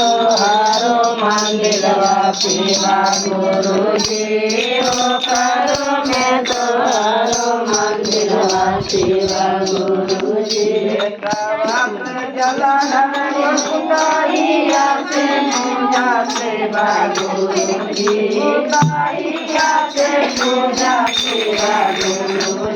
तोहारो मंदिर सेवा गुरुजी हो करो मैं तोहारो मंदिर सेवा गुरुजी जलन उतारिया से पूजा सेवा गुरुजी उतारिया से पूजा सेवा गुरुजी